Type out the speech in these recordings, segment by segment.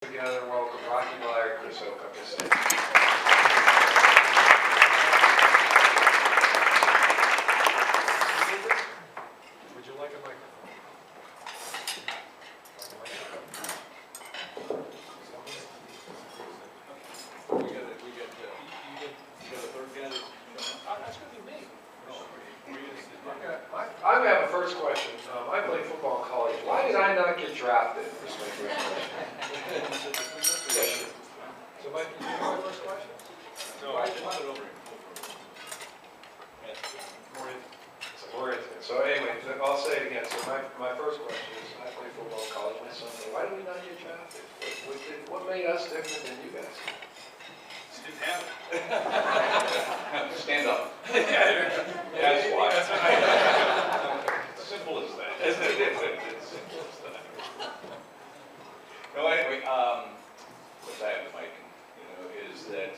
Together, welcome Bleier and Chris Hoke up to stage. Would you like a microphone? You got a third guy that's going to be me. I have a first question. I played football in college. Why did I not get drafted? Is my first question. So, Mike, you know my first question? No, I just put it over here. More intimate. So anyway, I'll say it again. So my first question is, I played football in college. My son said, why did we not get drafted? What made us different than you guys? Just didn't have it. Stand up. That's why. Simple as that. It's simple as that. No, anyway, what's I have to make, is that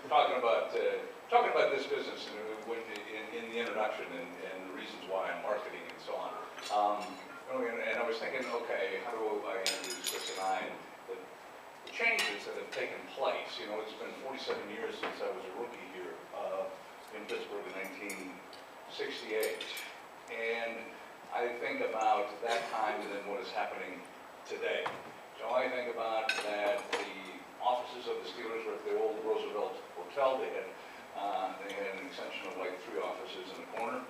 talking about this business in the introduction and the reasons why I'm marketing and so on. And I was thinking, okay, how do I introduce Chris and I? The changes that have taken place. It's been 47 years since I was a rookie here in Pittsburgh in 1968. And I think about that time and then what is happening today. So I think about that the offices of the Steelers were at the old Roosevelt Hotel. They had an extension of like 3 offices in the corner.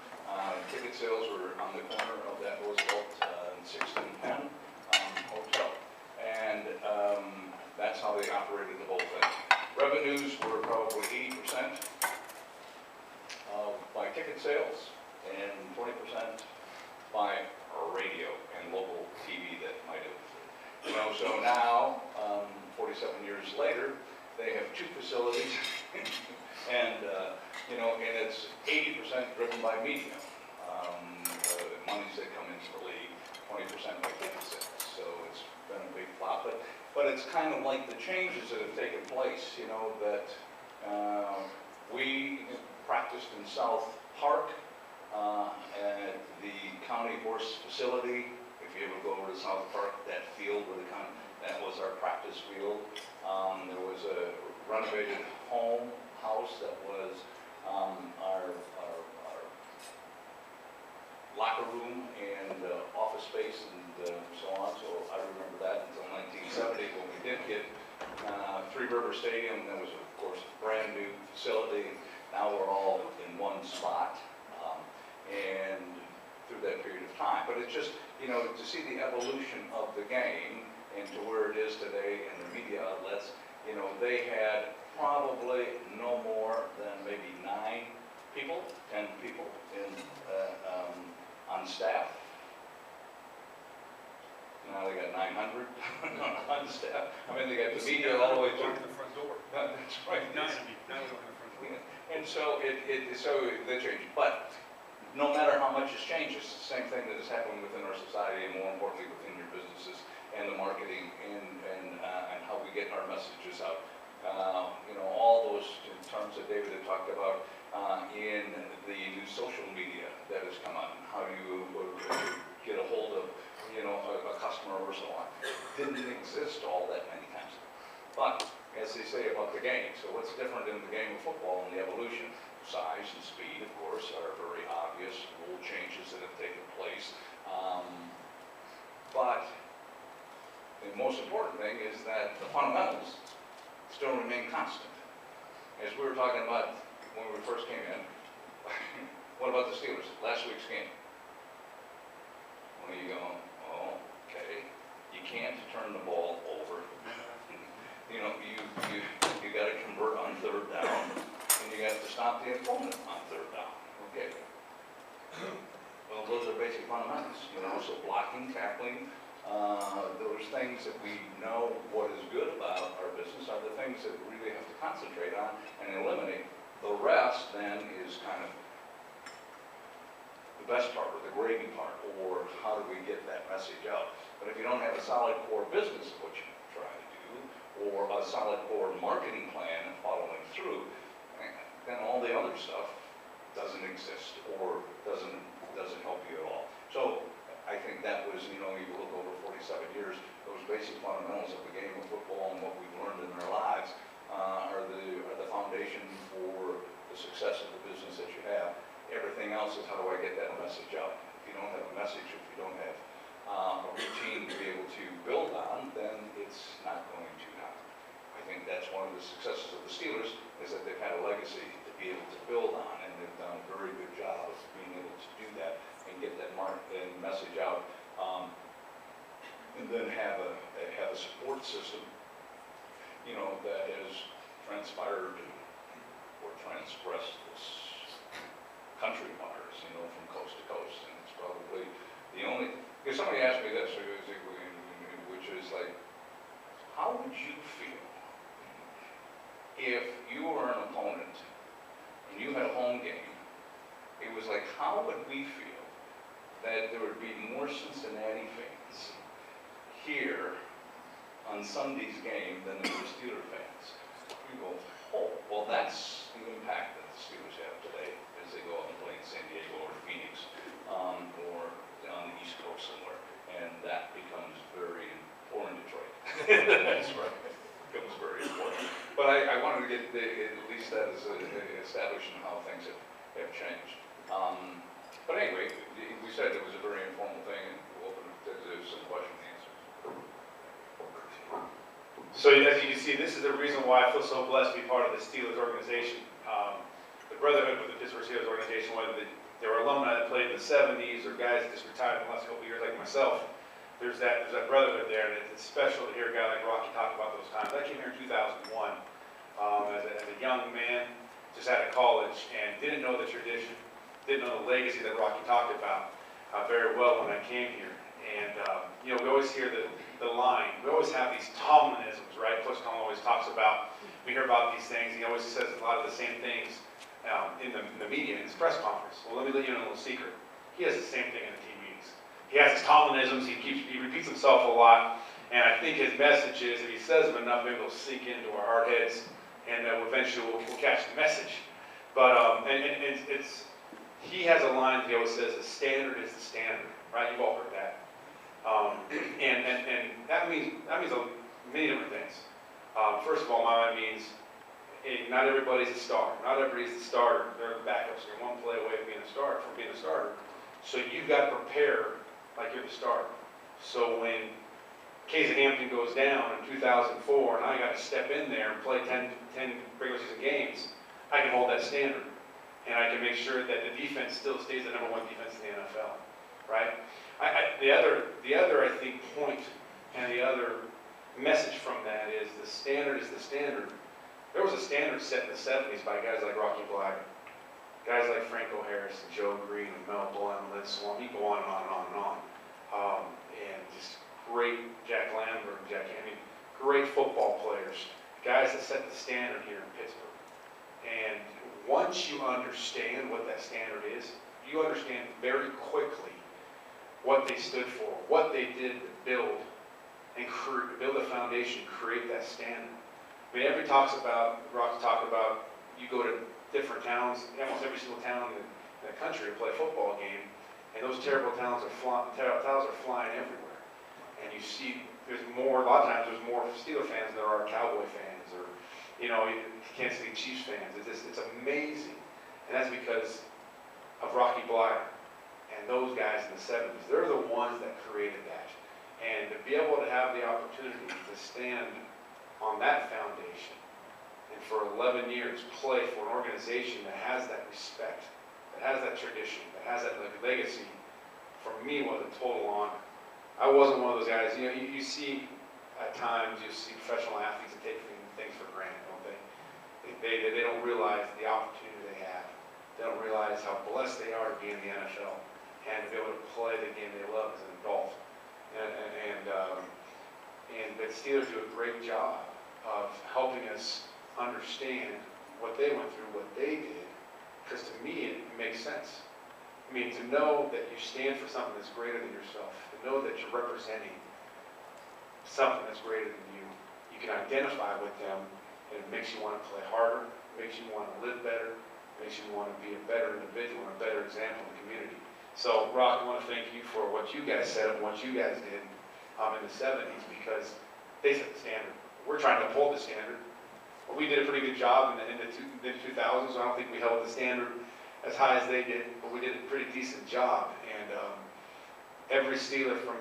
Ticket sales were on the corner of that Roosevelt and 6th and Penn hotel. And that's how they operated the whole thing. Revenues were probably 80% by ticket sales and 20% by radio and local TV that might have. So now, 47 years later, they have 2 facilities, and and it's 80% driven by media. Monies that come into the league, 20% by ticket sales. So it's been a big flop, but it's kind of like the changes that have taken place. That we practiced in South Park at the county horse facility. If you ever go over to South Park, that field where that was our practice field. There was a renovated house that was our locker room and office space and so on. So I remember that until 1970 when we did get Three River Stadium. That was, of course, a brand new facility. Now we're all in one spot. And through that period of time. But it's just, to see the evolution of the game and to where it is today and the media outlets, they had probably no more than maybe 9 people, 10 people on staff. Now they got 900 on staff. I mean, they got the media all the way through. The front door. That's right. Now we don't have the front door. And so they changed. But no matter how much has changed, it's the same thing that is happening within our society, and more importantly within your businesses and the marketing and how we get our messages out. All those terms that David had talked about in the new social media that has come on. How do you get a hold of a customer or so on? Didn't exist all that many times. But as they say about the game, so what's different in the game of football and the evolution? Size and speed, of course, are very obvious rule changes that have taken place. But the most important thing is that the fundamentals still remain constant. As we were talking about when we first came in, what about the Steelers? Last week's game. When you go, oh, okay, you can't turn the ball over. You got to convert on 3rd down. And you have to stop the opponent on 3rd down. Okay. Well, those are basic fundamentals. So blocking, tackling, those things that we know what is good about our business are the things that we really have to concentrate on and eliminate. The rest then is kind of the best part or the gravy part, or how do we get that message out. But if you don't have a solid core business of what you try to do, or a solid core marketing plan and following through, then all the other stuff doesn't exist or doesn't help you at all. So I think that was, you look over 47 years, those basic fundamentals of the game of football and what we've learned in our lives are the foundation for the success of the business that you have. Everything else is how do I get that message out? If you don't have a message, if you don't have a routine to be able to build on, then it's not going to happen. I think that's one of the successes of the Steelers is that they've had a legacy to be able to build on, and they've done a very good job of being able to do that and get that message out, and then have a support system, that has transpired or transgressed this country of ours, from coast to coast, and it's probably the only. Because somebody asked me this, which is like, how would you feel if you were an opponent and you had a home game? It was like, how would we feel that there would be more Cincinnati fans here on Sunday's game than there were Steeler fans? You go, oh, well, that's the impact that the Steelers have today as they go out and play in San Diego or Phoenix, or on the East Coast somewhere, and that becomes very important in Detroit. That's right. It becomes very important. But I wanted to get at least that as establishing how things have changed. But anyway, we said it was a very informal thing, and we'll open it to some question and answers. So as you can see, this is the reason why I feel so blessed to be part of the Steelers organization. The brotherhood with the Pittsburgh Steelers organization, whether there were alumni that played in the 70s or guys that just retired in the last couple of years like myself, there's that brotherhood there, and it's special to hear a guy like Rocky talk about those times. I came here in 2001 as a young man, just out of college, and didn't know the tradition, didn't know the legacy that Rocky talked about very well when I came here. And we always hear the line. We always have these Tomlinisms, right? Coach Tomlin always talks about. We hear about these things. He always says a lot of the same things in the media, in his press conference. Well, let me let you know a little secret. He has the same thing in the team meetings. He has his Tomlinisms. He repeats himself a lot. And I think his message is, if he says them enough, maybe they'll sink into our hard heads, and eventually we'll catch the message. But he has a line that he always says, the standard is the standard, right? You've all heard that. And that means many different things. First of all, my mind means not everybody's a star. Not everybody's the starter. They're backups. You're one play away from being a starter. So you've got to prepare like you're the starter. So when Casey Hampton goes down in 2004, and I got to step in there and play 10 regular season games, I can hold that standard, and I can make sure that the defense still stays the #1 defense in the NFL, right? The other I think point and the other message from that is the standard is the standard. There was a standard set in the 70s by guys like Rocky Bleier, guys like Franco Harris and Joe Green and Mel Blount and Lynn Swan. You go on and on and on and on. And just great Jack Lambert, great football players, guys that set the standard here in Pittsburgh. And once you understand what that standard is, you understand very quickly what they stood for, what they did to build and build a foundation, create that standard. I mean, Rocky talked about, you go to different towns, almost every single town in the country to play a football game, and those terrible towns are flying everywhere. And you see, a lot of times there's more Steeler fans than there are Cowboy fans, or, Kansas City Chiefs fans. It's amazing. And that's because of Rocky Bleier and those guys in the 70s. They're the ones that created that. And to be able to have the opportunity to stand on that foundation and for 11 years play for an organization that has that respect, that has that tradition, that has that legacy, for me was a total honor. I wasn't one of those guys, you see at times, you see professional athletes that take things for granted, don't they? They don't realize the opportunity they have. They don't realize how blessed they are to be in the NFL and to be able to play the game they love as an adult. And the Steelers do a great job of helping us understand what they went through, what they did, because to me it makes sense. I mean, to know that you stand for something that's greater than yourself, to know that you're representing something that's greater than you, you can identify with them, and it makes you want to play harder, it makes you want to live better, it makes you want to be a better individual and a better example in the community. So, Rock, I want to thank you for what you guys set up and what you guys did in the 70s, because they set the standard. We're trying to uphold the standard. We did a pretty good job in the 2000s. I don't think we held the standard as high as they did, but we did a pretty decent job. And every Steeler from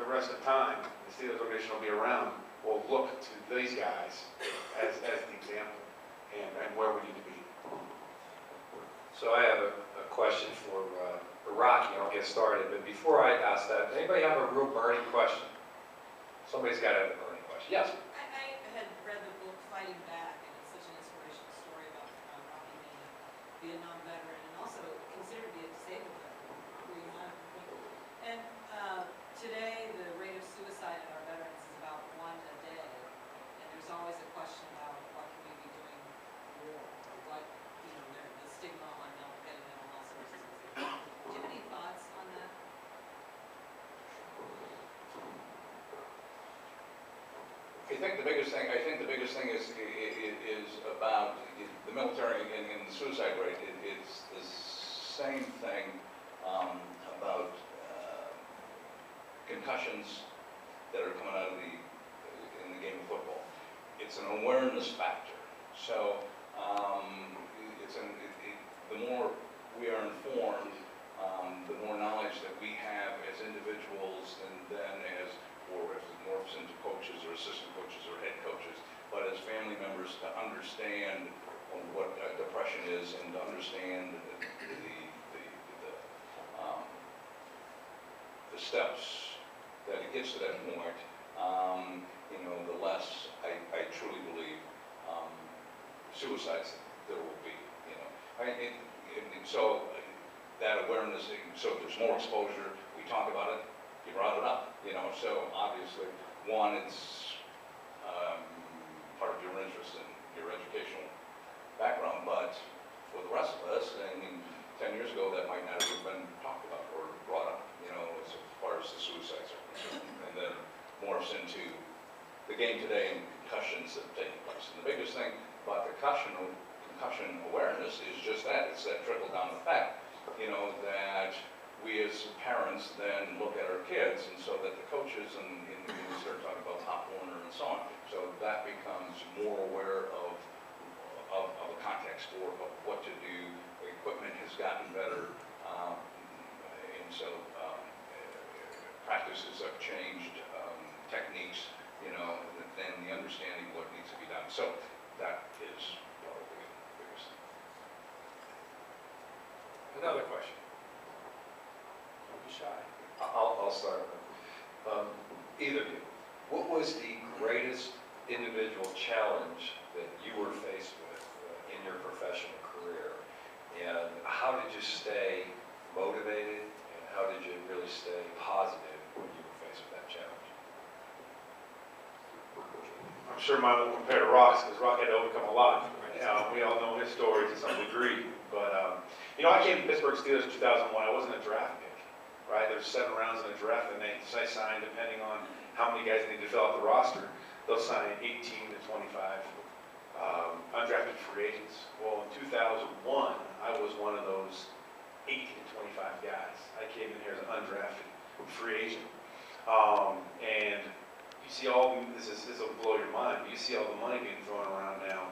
the rest of time, the Steelers organization will be around, will look to these guys as the example and where we need to be. So I have a question for Rocky, and I'll get started. But before I ask that, anybody have a real burning question? Somebody's got to have a burning question. Yes? I had read the book Fighting Back, and it's such an inspirational story about Rocky being a Vietnam veteran and also considered to be a disabled veteran. And today, the rate of suicide in our veterans is about 1 a day. And there's always a question about what can we be doing more, or what, the stigma on not getting mental health services. Do you have any thoughts on that? I think the biggest thing is about the military and the suicide rate. It's the same thing about concussions that are coming out of in the game of football. It's an awareness factor. So the more we are informed, the more knowledge that we have as individuals, and then as it morphs into coaches or assistant coaches or head coaches, but as family members to understand what depression is and to understand the steps that it gets to that point, the less I truly believe suicides there will be. So that awareness, so there's more exposure. We talk about it. You brought it up. So obviously, one, it's part of your interest in your educational background, but for the rest of us, 10 years ago, that might not have been talked about or brought up, as far as the suicides are concerned. And then morphs into the game today and concussions that take place. And the biggest thing about the concussion awareness is just that. It's that trickle-down effect, that we as parents then look at our kids, and so that the coaches and we start talking about Top Warner and so on, so that becomes more aware of a context for what to do. The equipment has gotten better, and so practices have changed, techniques, then the understanding of what needs to be done. So that is probably the biggest thing. Another question. Don't be shy. I'll start with either of you. What was the greatest individual challenge that you were faced with in your professional career? And how did you stay motivated? And how did you really stay positive when you were faced with that challenge? I'm sure mine will compare to Rock's, because Rock had to overcome a lot. We all know his story to some degree. But, I came to Pittsburgh Steelers in 2001. I wasn't a draft pick, right? There's 7 rounds in a draft, and they sign, depending on how many guys need to fill out the roster, they'll sign 18 to 25 undrafted free agents. Well, in 2001, I was one of those 18 to 25 guys. I came in here as an undrafted free agent. And you see this will blow your mind, but you see all the money being thrown around now,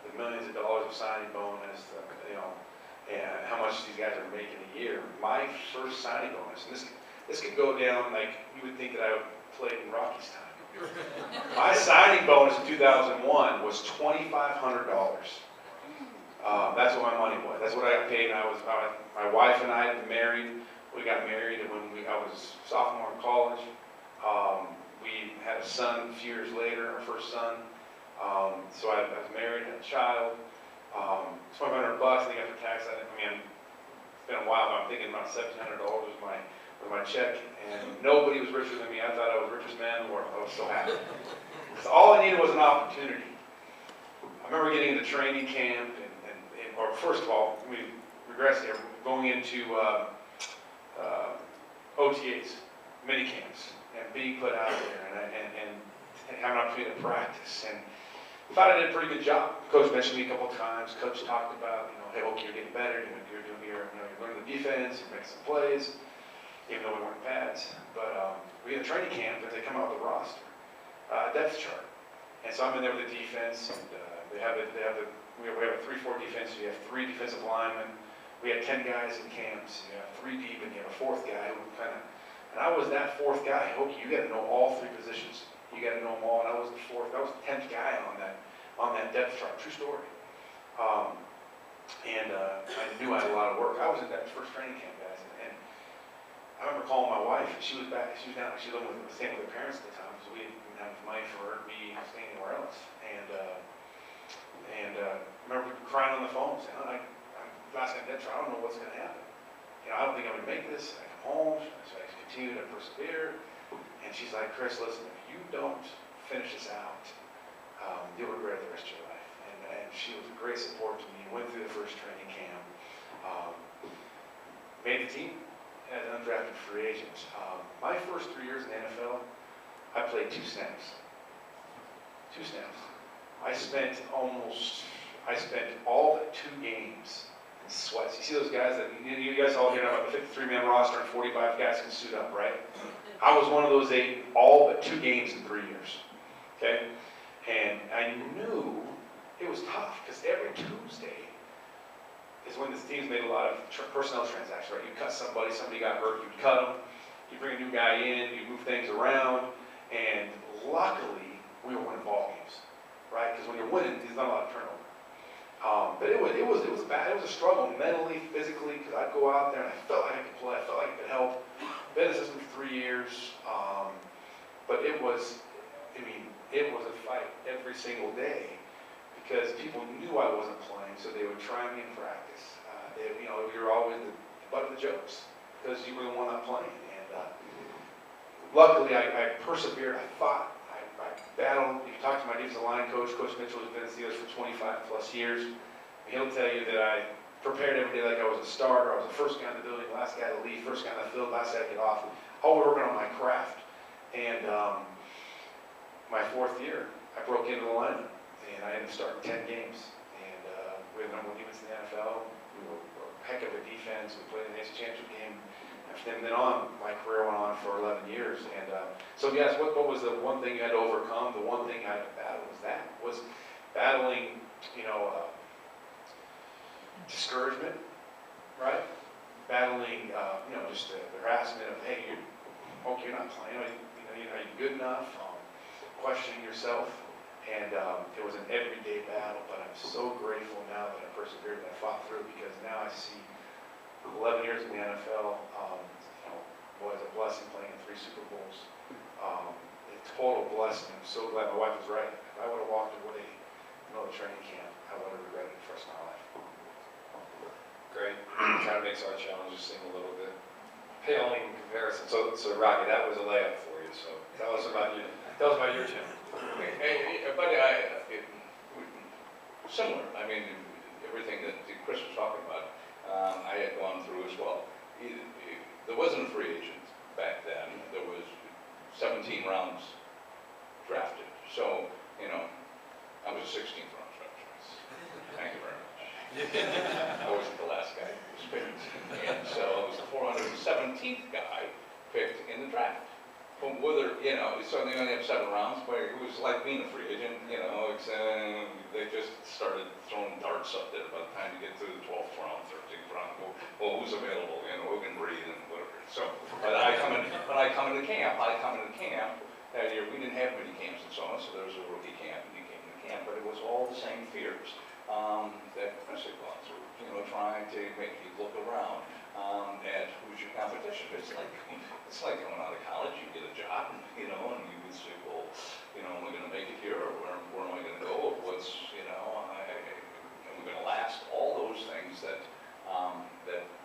the millions of dollars of signing bonus, and how much these guys are making a year. My first signing bonus, and this could go down like you would think that I played in Rocky's time. My signing bonus in 2001 was $2,500. That's what my money was. That's what I got paid. My wife and I married. We got married when I was sophomore in college. We had a son a few years later, our first son. So I was married, had a child. $2,500. I think after tax, it's been a while, but I'm thinking about $1,700 was my check, and nobody was richer than me. I thought I was the richest man in the world. I was so happy. So all I needed was an opportunity. I remember getting into training camp, or first of all, we regress here, going into OTAs, mini camps, and being put out there, and having an opportunity to practice. And thought I did a pretty good job. Coach mentioned me a couple of times. Coach talked about, hey, Hoke, you're getting better. You're learning the defense. You're making some plays, even though we weren't pads. But we had a training camp that they come out with a roster, depth chart. And so I'm in there with the defense, and we have a 3-4 defense. You have 3 defensive linemen. We had 10 guys in camps. You have 3 deep, and you have a 4th guy who and I was that 4th guy. Hoke, you got to know all 3 positions. You got to know them all. And I was the 4th. I was the 10th guy on that depth chart. True story. I knew I had a lot of work. I was at that first training camp, guys, and I remember calling my wife. She was back. She was living staying with her parents at the time, so we didn't have money for her to be staying anywhere else. I remember crying on the phone, saying, "I'm last guy depth chart. I don't know what's going to happen. I don't think I'm going to make this." I come home, so I continued to persevere. And she's like, "Chris, listen, if you don't finish this out, you'll regret it the rest of your life." And she was a great support to me. Went through the first training camp, made the team as an undrafted free agent. My first 3 years in the NFL, I played 2 snaps. 2 snaps. I spent all but 2 games in sweats. You see those guys that you guys all hear about the 53-man roster and 45 guys can suit up, right? I was one of those 8, all but 2 games in 3 years. Okay, and I knew it was tough because every Tuesday is when this team's made a lot of personnel transactions, right? You cut somebody got hurt, you'd cut them, you bring a new guy in, you move things around, and luckily we were winning ball games, right? Because when you're winning, there's not a lot of turnover. But it was bad. It was a struggle mentally, physically, because I'd go out there and I felt like I could play, I felt like I could help. Been in the system for 3 years, but it was a fight every single day because people knew I wasn't playing, so they would try me in practice. You're always the butt of the jokes because you were the one not playing. And luckily, I persevered. I fought. I battled. You talk to my defensive line coach, Coach Mitchell, who's been in the Steelers for 25 plus years. He'll tell you that I prepared every day like I was a starter. I was the first guy in the building, last guy to leave, first guy in the field, last guy to get off. Always working on my craft. And my 4th year, I broke into the lineup, and I ended up starting 10 games. And we had the number 1 defense in the NFL. We were a heck of a defense. We played in the AFC Championship game. And then my career went on for 11 years. And so, yes, what was the one thing you had to overcome? The one thing I had to battle was battling, discouragement, right? Battling, just the harassment of, hey, you're not playing. Are you good enough? Questioning yourself. And it was an everyday battle, but I'm so grateful now that I persevered and I fought through because now I see 11 years in the NFL was a blessing playing in 3 Super Bowls. A total blessing. I'm so glad my wife was right. If I would have walked away in the training camp, I would have regretted it the rest of my life. Great. Kind of makes our challenges seem a little bit paling in comparison. So Rocky, that was a layup for you. So tell us about you. Tell us about your challenge. Similar. I mean, everything that Chris was talking about, I had gone through as well. There wasn't a free agent back then. There was 17 rounds drafted. So, I was a 16th round draft. Thank you very much. I wasn't the last guy who was picked. And so I was the 417th guy picked in the draft. But whether, so they only have 7 rounds, but it was like being a free agent, they just started throwing darts up there by the time you get to the 12th round, 13th round, well, who's available, who can breathe and whatever. So, when I come into camp, that year we didn't have many camps and so on, so there was a rookie camp and you came to camp, but it was all the same fears that Chris had gone through, trying to make you look around at who's your competition. It's like coming out of college, you get a job, and you would say, well, am I going to make it here, or where am I going to go, or what's, am I going to last? All those things that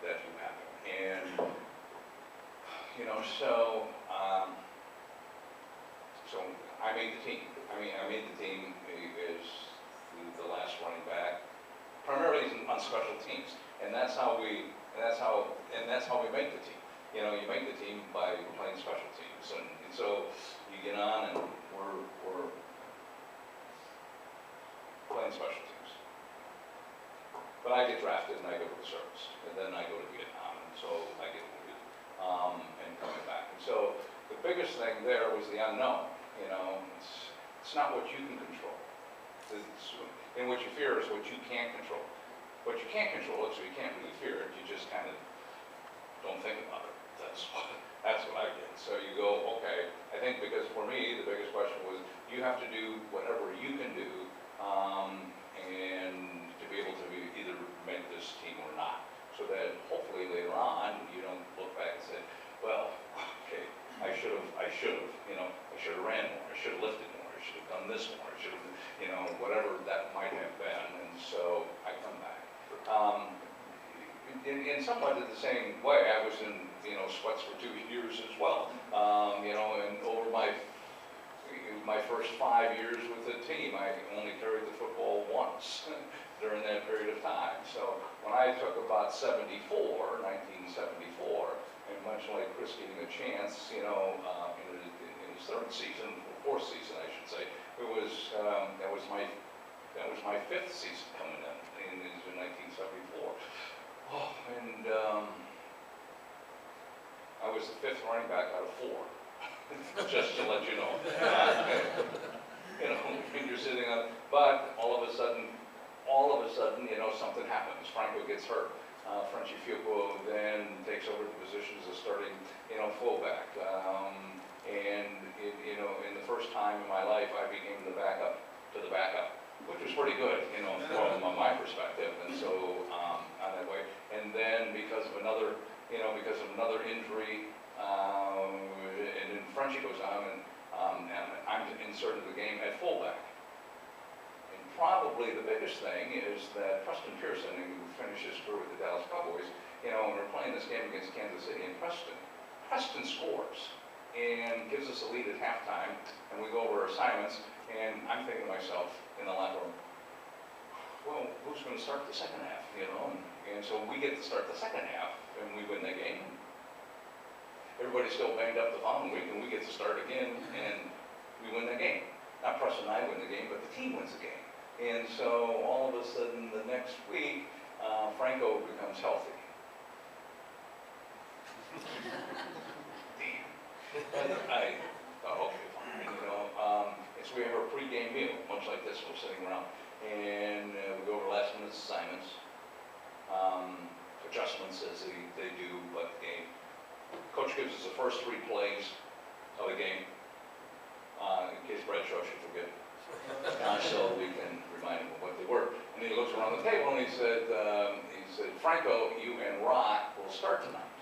do happen, and so I made the team. I made the team as the last running back, primarily on special teams, and that's how we make the team. You make the team by playing special teams, and so you get on, and we're playing special teams. But I get drafted and I go to the service, and then I go to Vietnam, and so I get wounded, and coming back. And so the biggest thing there was the unknown, you know, it's not what you can control. And what you fear is what you can't control. What you can't control it, so you can't really fear it, you just kind of don't think about it. That's what I did. So you go, okay, I think because for me, the biggest question was, you have to do whatever you can do, and to be able to either make this team or not. So that hopefully later on, you don't look back and say, well, okay, I should have, you know, I should have ran more, I should have lifted more, I should have done this more, I should have, you know, whatever that might have been. And so I come back. In somewhat in the same way, I was in, you know, sweats for 2 years as well. You know, and over my first 5 years with the team, I only carried the football once during that period of time. So when I took about 1974, and much like Chris getting a chance, you know, in his third season, fourth season, I should say, it was that was my fifth season coming in 1974. Oh, and I was the fifth running back out of 4, just to let you know. You know, when you're sitting on, but all of a sudden, you know, something happens. Franco gets hurt. Frenchie Fuqua then takes over the position as a starting, you know, fullback. You know, in the first time in my life, I became the backup to the backup, which was pretty good, you know, from my perspective. And so, on that way. And then because of another injury, and then Frenchie goes on, and I'm inserted in the game at fullback. And probably the biggest thing is that Preston Pearson, who finished his career with the Dallas Cowboys, you know, when we're playing this game against Kansas City, and Preston scores and gives us a lead at halftime, and we go over our assignments, and I'm thinking to myself in the locker room, well, who's going to start the second half, you know? And so we get to start the second half, and we win that game. Everybody's still banged up the following week, and we get to start again, and we win that game. Not Preston and I win the game, but the team wins the game. And so all of a sudden, the next week, Franco becomes healthy. Damn. And I thought, okay, fine, you know. And so we have our pre-game meal, much like this, we're sitting around. And we go over last minute assignments, adjustments as they do, but the game. Coach gives us the first 3 plays of the game, in case Bradshaw should forget, so we can remind him of what they were. And he looks around the table and he said, Franco, you and Rock will start tonight.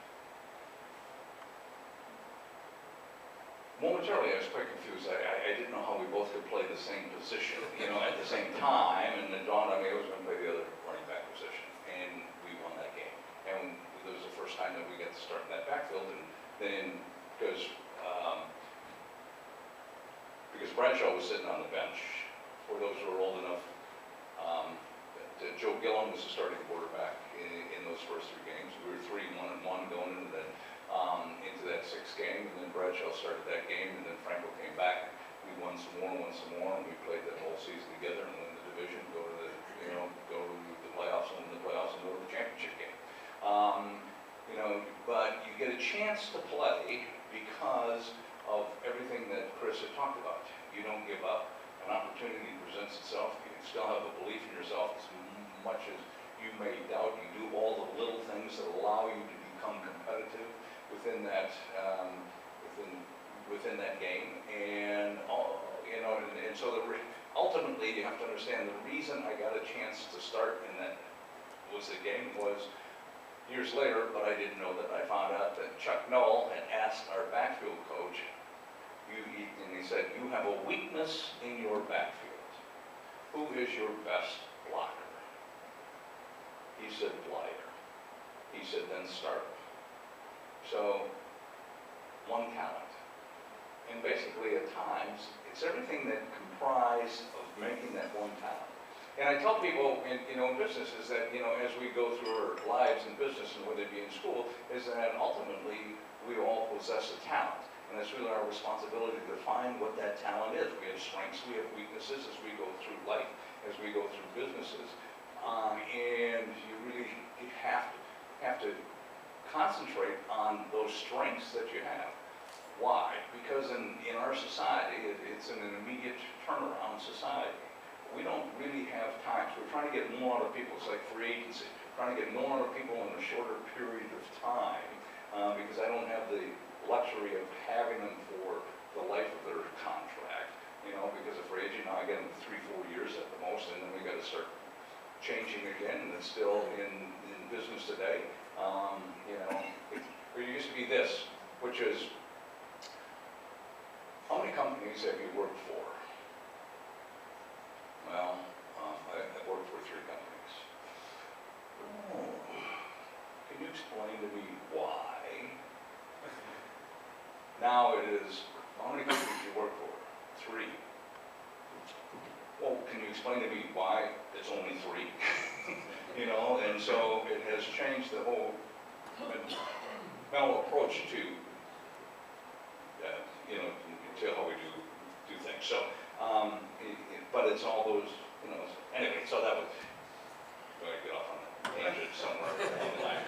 Momentarily, I was quite confused. I didn't know how we both could play the same position, you know, at the same time, and it dawned on me I was going to play the other running back position, and we won that game. And it was the first time that we got to start in that backfield, and then because Bradshaw was sitting on the bench, for those who are old enough, Joe Gillum was the starting quarterback in those first 3 games. We were 3-1-1 going into that 6th game, and then Bradshaw started that game, and then Franco came back. We won some more, and we played that whole season together, and win the division, go to the playoffs, and win the playoffs, and go to the championship game. You know, but you get a chance to play because of everything that Chris had talked about. You don't give up. An opportunity presents itself. You can still have a belief in yourself as much as you may doubt. You do all the little things that allow you to become competitive within that within that game, and you know, and so ultimately you have to understand the reason I got a chance to start in that game was years later, but I didn't know that. I found out that Chuck Noll had asked our backfield coach, and he said, "You have a weakness in your backfield. Who is your best blocker?" He said, "Bleier." He said, "Then start." So, one talent. And basically, at times, it's everything that comprised of making that one talent. And I tell people in business is that, as we go through our lives in business and whether it be in school, is that ultimately we all possess a talent. And it's really our responsibility to find what that talent is. We have strengths, we have weaknesses as we go through life. as we go through businesses. And you really have to concentrate on those strengths that you have. Why? Because in our society, it's an immediate turnaround society. We don't really have time. So we're trying to get more out of people. It's like free agency. We're trying to get more out of people in a shorter period of time because I don't have the luxury of having them for the life of their contract. You know, because a free agent, now I get them 3-4 years at the most, and then we got to start changing again, and it's still in business today. You know, there used to be this, which is, how many companies have you worked for? Well, I worked for 3 companies. Oh, can you explain to me why? Now it is, how many companies you work for? 3. Well, can you explain to me why it's only 3? You know, and so it has changed the whole mental approach to, you know, to how we do things. So, but it's all those, you know, anyway, so that was, I'm going to get off on a tangent somewhere along the line.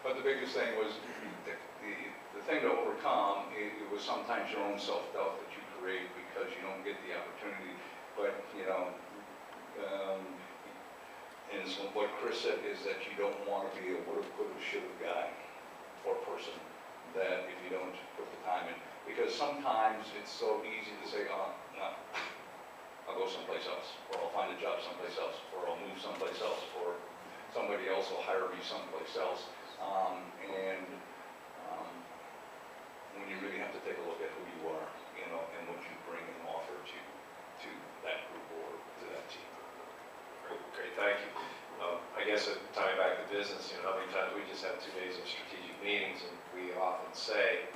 But the biggest thing was, the thing to overcome, it was sometimes your own self-doubt that you create because you don't get the opportunity. But, you know, and so what Chris said is that you don't want to be a would've, could've, should've guy or person that if you don't put the time in. Because sometimes it's so easy to say, oh, no, I'll go someplace else, or I'll find a job someplace else, or I'll move someplace else, or somebody else will hire me someplace else. When you really have to take a look at who you are, you know, and what you bring and offer to that group or to that team. Great, thank you. I guess tying back to business, you know, how many times we just have 2 days of strategic meetings and we often say,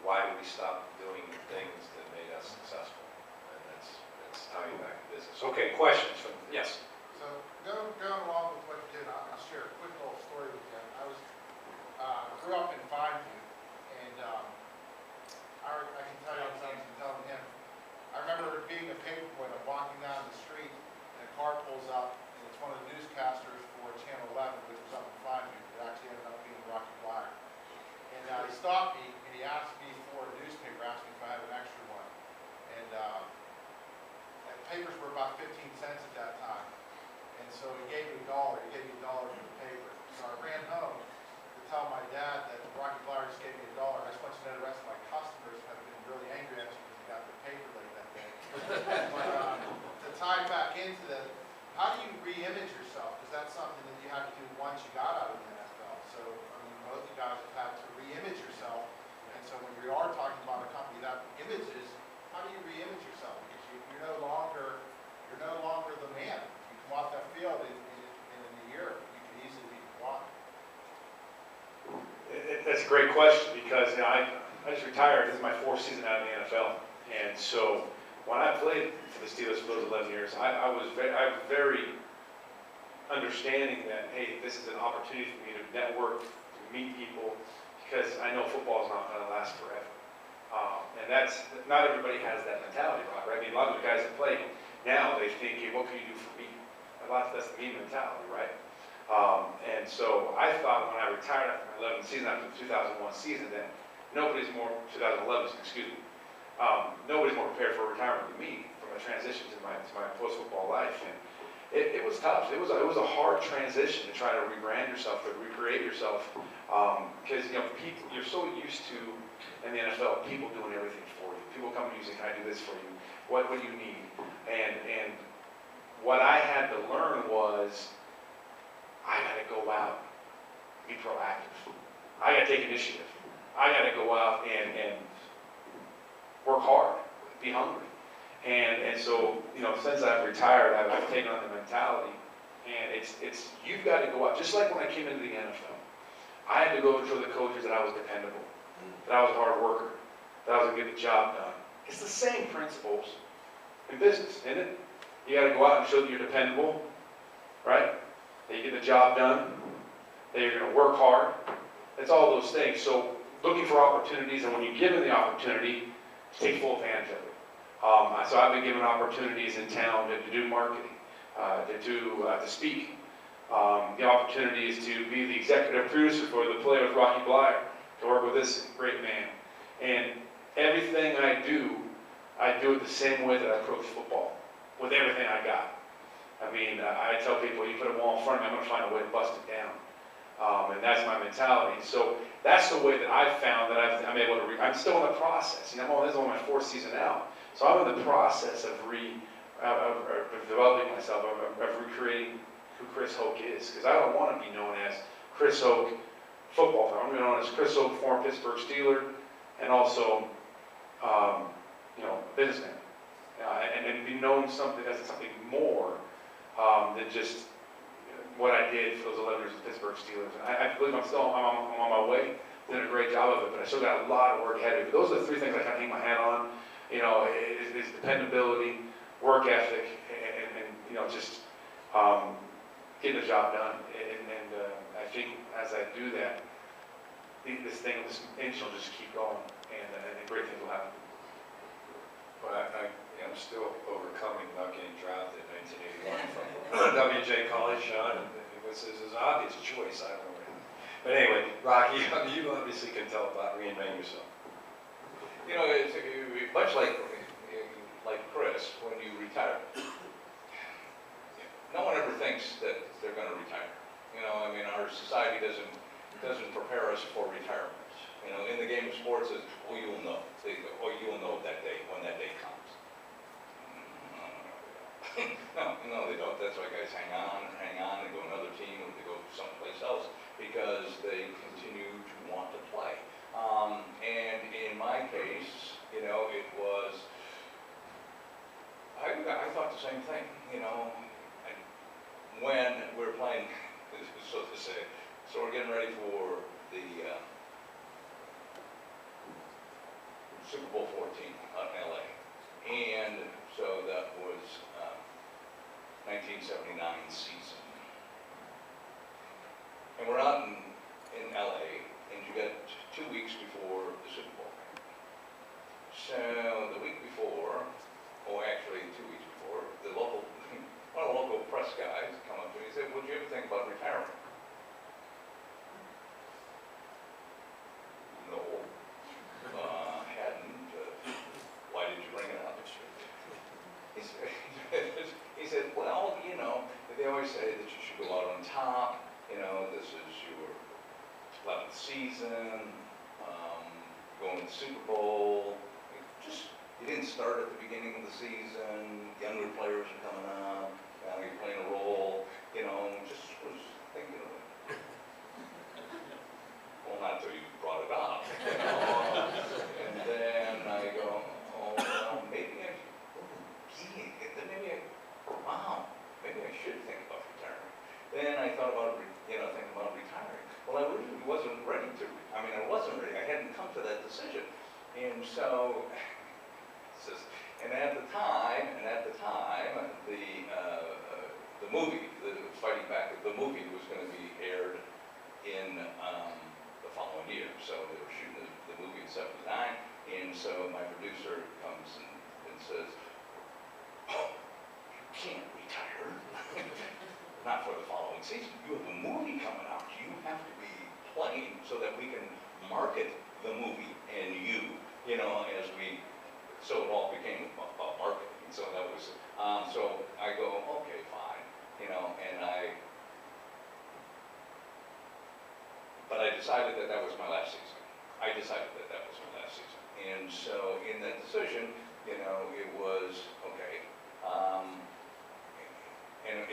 why do we stop doing things that made us successful? And that's tying back to business. Okay, questions from, yes? So going along with what you did, I'll share a quick little story with you. I grew up in Fineview, and I can tell you something from telling him. I remember being a paper boy, I'm walking down the street, and a car pulls up, and it's one of the newscasters for Channel 11, which was up in Fineview. It actually ended up being Rocky Bleier. And he stopped me, and he asked me for a newspaper, asked me if I had an extra one. And papers were about 15 cents at that time. And so he gave me $1. He gave me $1 for the paper. So I ran home to tell my dad that Rocky Bleier just gave me $1. I just want you to know the rest of my customers have been really angry at you because you got the paper late that day. But to tie back into that, how do you re-image yourself? Because that's something that you had to do once you got out of the NFL. So, I mean, both you guys have had to re-image yourself. And so when you are talking about a company that images, how do you re-image yourself? Because you're no longer the man. You come off that field in a year, you can easily be gone. That's a great question because, you know, I just retired. This is my 4th season out of the NFL. And so when I played for the Steelers for those 11 years, I was very understanding that, hey, this is an opportunity for me to network, to meet people, because I know football is not going to last forever. And that's, not everybody has that mentality, right? I mean, a lot of the guys that play now, they think, hey, what can you do for me? That's the me mentality, right? And so I thought when I retired after my 11th season, after the 2001 season, that nobody's more, 2011, excuse me, nobody's more prepared for retirement than me from a transition to my post-football life. And it was tough. It was a hard transition to try to rebrand yourself, to recreate yourself, because, you know, people, you're so used to, in the NFL, people doing everything for you. People come to you and say, can I do this for you? What do you need? And what I had to learn was, I got to go out, be proactive. I got to take initiative. I got to go out and work hard, be hungry. And so, you know, since I've retired, I've taken on the mentality, and it's you've got to go out. Just like when I came into the NFL, I had to go and show the coaches that I was dependable, that I was a hard worker, that I was going to get the job done. It's the same principles in business, isn't it? You got to go out and show that you're dependable, right? That you get the job done, that you're going to work hard. It's all those things. So looking for opportunities, and when you're given the opportunity, take full advantage of it. So I've been given opportunities in town to do marketing, to speak. The opportunity is to be the executive producer for the play with Rocky Bleier, to work with this great man. And everything I do it the same way that I approach football, with everything I got. I mean, I tell people, you put a wall in front of me, I'm going to find a way to bust it down. And that's my mentality. So that's the way that I've found that I'm able to, I'm still in the process. You know, this is only my 4th season out. So I'm in the process of developing myself, of recreating who Chris Hoke is. Because I don't want to be known as Chris Hoke, football player. I'm known as Chris Hoke, former Pittsburgh Steeler, and also, businessman. And be known as something more than just what I did for those 11 years of Pittsburgh Steelers. And I believe I'm on my way, doing a great job of it, but I still got a lot of work ahead of me. But those are the 3 things I kind of hang my hat on. Is dependability, work ethic, and just getting the job done. And I think as I do that, this engine will just keep going, and great things will happen. Well, I'm still overcoming not getting drafted in 1981 from WJ College, Sean, and it was an obvious choice, I don't know what happened. But anyway, Rocky, you obviously can tell about reinventing yourself. It's much like Chris, when you retire, no one ever thinks that they're going to retire. Our society doesn't prepare us for retirement. In the game of sports, it's, you'll know. You'll know that day, when that day comes. No, they don't. That's why guys hang on, and go to another team, or they go someplace else, because they continue to want to play. And in my case, it was, I thought the same thing, when we're playing, so to say, so we're getting ready for the Super Bowl 14 out in LA. And so that was 1979 season. And we're out in LA, and you got 2 weeks before the Super Bowl. So the week before, actually 2 weeks before, one of the local press guys come up to me and said, "Would you ever think about retiring?" No, hadn't. Why did you bring it up? He said, "Well, they always say that you should go out on top. This is your 11th season, going to the Super Bowl. You didn't start at the beginning of the season. Younger players are coming up. You're playing a role. Just was thinking of it." Well, not until you brought it up. And then I go, maybe I should think about retiring. Then I thought about, thinking about retiring. Well, I really wasn't ready to. I wasn't ready. I hadn't come to that decision. And so, and at the time, the movie, Fighting Back, the movie was going to be aired in the following year. So they were shooting the movie in '79, and so my producer comes and says, "Oh, you can't retire. Not for the following season. You have a movie coming out. You have to be playing so that we can market the movie and you, as we." So it all became about marketing. So that was, so I go, okay, fine, but I decided that that was my last season. And so in that decision, it was, okay, and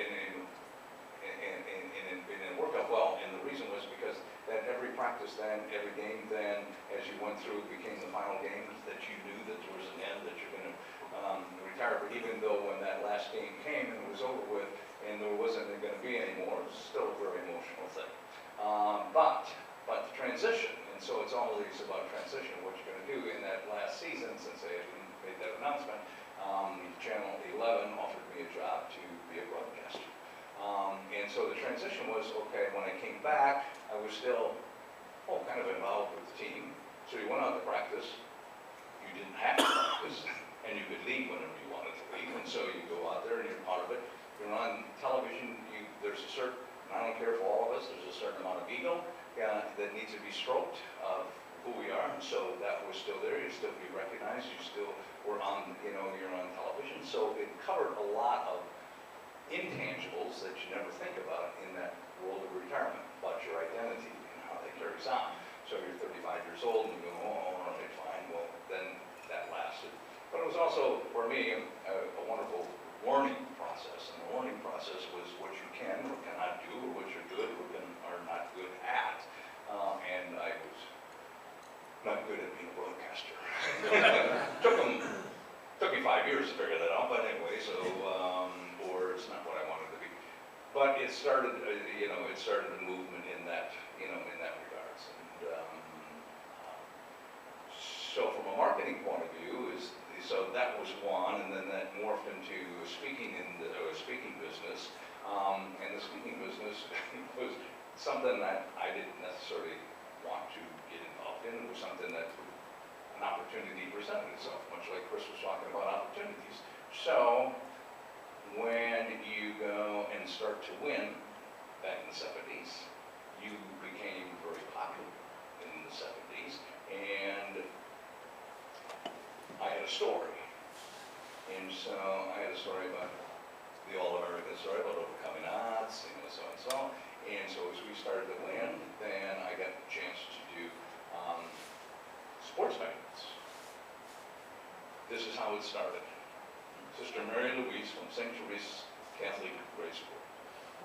it worked out well, and the reason was because that every practice then, every game then, as you went through, became the final games, that you knew that there was an end, that you're going to retire. But even though when that last game came and it was over with, and there wasn't going to be any more, it was still a very emotional thing. But the transition, and so it's always about transition, what you're going to do in that last season, since they had made that announcement. Channel 11 offered me a job to be a broadcaster. And so the transition was, okay, when I came back, I was still, kind of involved with the team. So you went out to practice. You didn't have to practice. and you could leave whenever you wanted to leave, and so you go out there and you're part of it. You're on television, there's a certain, and I don't care for all of us, there's a certain amount of ego that needs to be stroked of who we are, and so that was still there. You'd still be recognized, you still were on, you're on television, so it covered a lot of intangibles that you never think about in that world of retirement, about your identity and how that carries on. So you're 35 years old and you go, oh, all right, fine, well, then that lasted. But it was also, for me, a wonderful learning process, and the learning process was what you can or cannot do, or what you're good or are not good at. And I was not good at being a broadcaster. Took me 5 years to figure that out, but anyway, so, or it's not what I wanted to be. But it started, it started a movement in that, in that regards. And so from a marketing point of view, so that was one, and then that morphed into speaking in the speaking business. And the speaking business was something that I didn't necessarily want to get involved in. It was something that an opportunity presented itself, much like Chris was talking about opportunities. So when you go and start to win back in the 70s, you became very popular in the 70s, and I had a story. And so I had a story about the All-American story about overcoming odds, so and so. And so as we started to win, then I got the chance to do sports magazines. This is how it started. Sister Mary Louise from St. Teresa's Catholic Grade School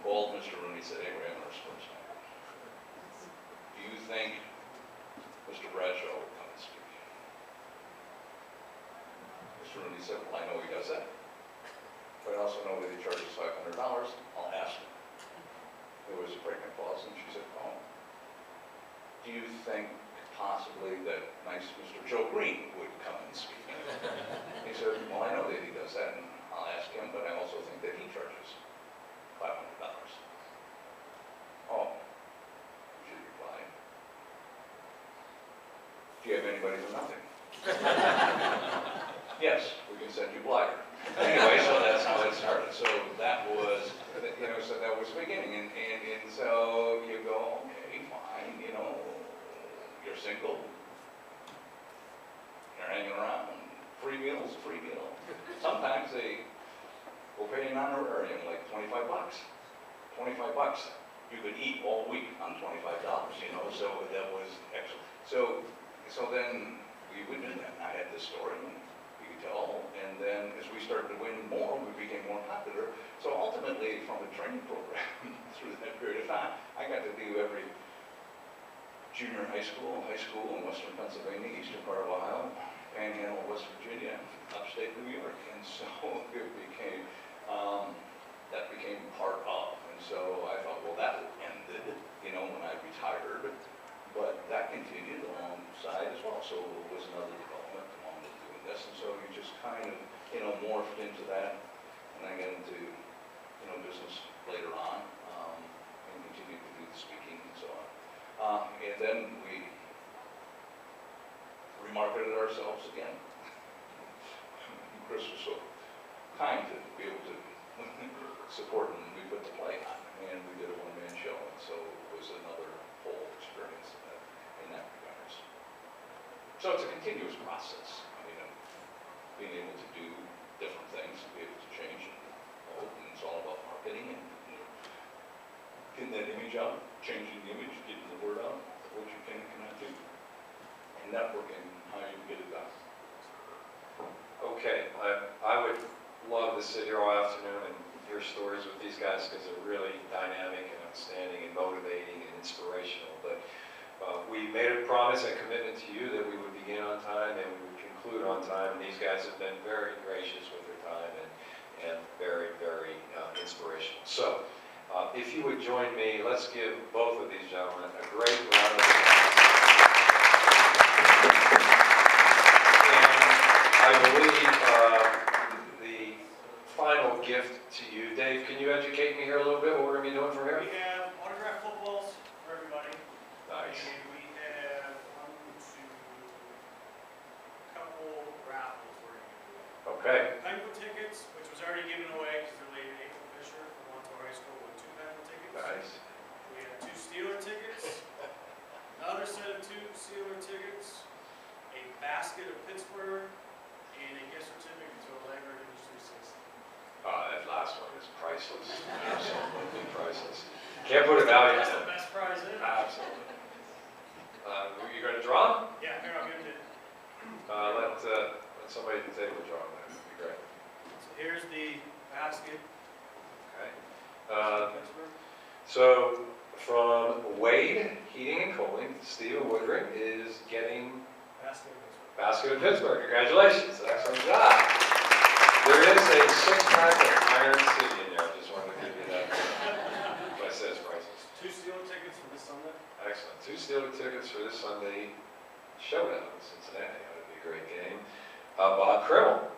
called Mr. Rooney, said, hey, we're having our sports magazine. Do you think Mr. Bradshaw will come and speak? Mr. Rooney said, well, I know he does that, but I also know that he charges $500. I'll ask him. There was a pregnant pause, and she said, oh, do you think possibly that nice Mr. Joe Green would come and speak? He said, well, I know that he does that, and I'll ask him, but I also think that he charges $500. Oh, she replied, do you have anybody for nothing? Yes, we can send you Bleier. Anyway, so that's how it started. So that was, so that was the beginning. And so you go, okay, fine, you're single, you're hanging around, free meal's a free meal. Sometimes they will pay an honorarium, like $25. $25. You could eat all week on $25, so that was excellent. So then we would do that. I had this story, and we could tell, and then as we started to win more, we became more popular. So ultimately, from a training program through that period of time, I got to do every junior high school in western Pennsylvania, eastern part of Ohio, Panhandle, West Virginia, upstate New York, and so it became, that became part of. And so I thought, well, that ended, when I retired, but that continued alongside as well. So it was another development along with doing this, and so you just kind of, morphed into that, and I got into, business later on, and continued to do the speaking and so on. And then we remarketed ourselves again. Chris was so kind to be able to support, and we put the play on, and we did a one-man show, and so it was another whole experience in that regards. So it's a continuous process. Being able to do different things, be able to change, and it's all about marketing and getting that image out, changing the image, getting the word out, what you can and cannot do, and networking, how you get it done. Okay, I would love to sit here all afternoon and hear stories with these guys because they're really dynamic and outstanding and motivating and inspirational. But we made a promise and commitment to you that we would begin on time and we would conclude on time. And these guys have been very gracious with their time and very, very inspirational. So if you would join me, let's give both of these gentlemen a great round of applause. I believe the final gift to you, Dave, can you educate me here a little bit what we're going to be doing from here? We have autographed footballs for everybody. Nice. And we have a couple raffles we're going to do. last one is priceless, absolutely priceless. Can't put a value That's on the it. best prize in. Absolutely. You going to draw? Yeah, here, I'll give it to you. Let somebody at the table draw that. That'd be great. So here's the basket. Okay. Pittsburgh. So from Wade Heating and Cooling, Stephen Woodring is getting Basket of Pittsburgh. basket of Pittsburgh. Congratulations. Excellent job. There is a 6-pack of Iron City in there. I just wanted to give you that. What it says prices. 2 Steeler tickets for this Sunday. Excellent. 2 Steeler tickets for this Sunday showdown in Cincinnati. That would be a great game. Bob Krimmel.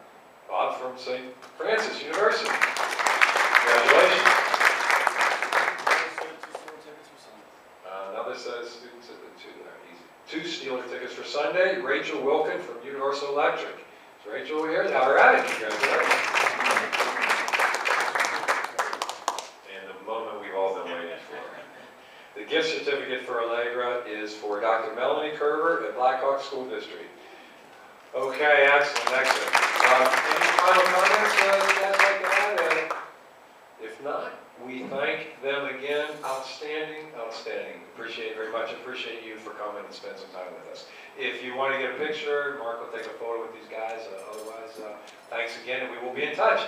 Bob from St. Francis University. Congratulations. Another set of students at the two Steeler tickets for Sunday. Rachel Wilkin from Universal Electric. Is Rachel here? All right. Congratulations. And the moment we've all been waiting for. The gift certificate for Allegra is for Dr. Melanie Kerber at Blackhawk School District. Okay, excellent, excellent. Any final comments you guys like to add? If not, we thank them again. Outstanding, outstanding. Appreciate it very much. Appreciate you for coming and spending some time with us. If you want to get a picture, Mark will take a photo with these guys. Otherwise, thanks again, and we will be in touch.